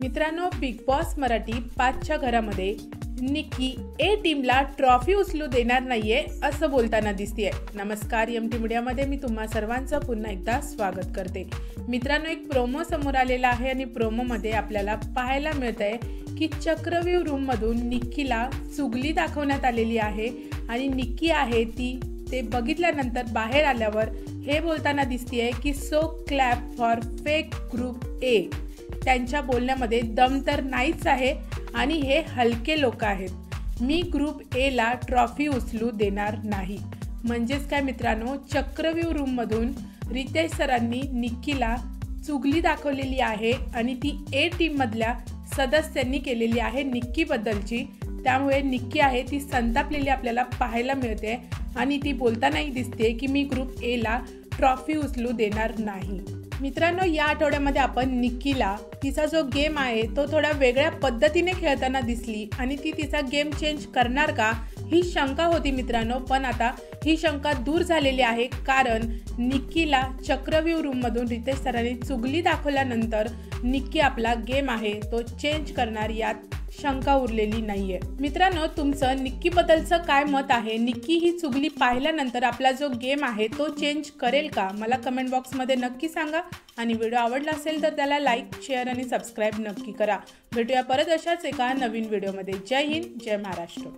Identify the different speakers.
Speaker 1: मित्रांनो, big boss Marathi 5च्या घरामध्ये निक्की ए टीमला ट्रॉफी उचलू देणार नाहीये असं बोलताना दिसतेय। नमस्कार, एमटी मीडियामध्ये मी तुम्हा सर्वांचं पुन्हा एकदा स्वागत करते। मित्रांनो, एक प्रोमो समोर आलेला आहे आणि प्रोमोमध्ये आपल्याला पाहायला मिळतंय की चक्रव्यूह रूम मधून निक्कीला चुगली दाखवण्यात आलेली आहे आणि निक्की आहे ती ते बघितल्यानंतर बाहेर आल्यावर हे बोलताना दिसतेय की so clap for fake group A. त्यांच्या बोलण्यामध्ये दम तर नाहीच आहे आणि हे हलके लोक आहेत। मी ग्रुप ए ला ट्रॉफी उचलू देणार नाही। म्हणजेच काय मित्रांनो, चक्रव्यूह रूम मधून रितेश सरांनी निक्कीला चुगली दाखवलेली आहे आणि ती ए टीम मधल्या सदस्यांनी केलेली आहे निक्की बद्दलची। त्यामुळे निक्की आहे ती संतापलेली आपल्याला पाहायला मिळते आणि ती बोलतानाही दिसते की मी ग्रुप ए ला ट्रॉफी उचलू देणार नाही। मित्रांनो, या आठवड्यामध्ये आपण निक्कीला तिचा जो गेम आहे तो थोड्या वेगळ्या पद्धतीने खेळताना दिसली आणि ती तिचा गेम चेंज करणार का ही शंका होती मित्रांनो, पण आता ही शंका दूर झालेली आहे। कारण निक्कीला चक्रव्यूह रूम मधून रितेश सरांनी चुगली दाखवल्यानंतर निक्की आपला गेम आहे तो चेंज करणार, यात शंका उरलेली नाहीये। मित्रांनो, तुमचं निक्की बद्दलचं काय मत आहे? निक्की ही चुगली पाहिल्यानंतर आपला जो गेम आहे तो चेंज करेल का? मला कमेंट बॉक्समध्ये नक्की सांगा आणि व्हिडिओ आवडला असेल तर त्याला लाईक, शेअर आणि सबस्क्राईब नक्की करा। भेटूया परत अशाच एका नवीन व्हिडिओमध्ये। जय हिंद, जय महाराष्ट्र।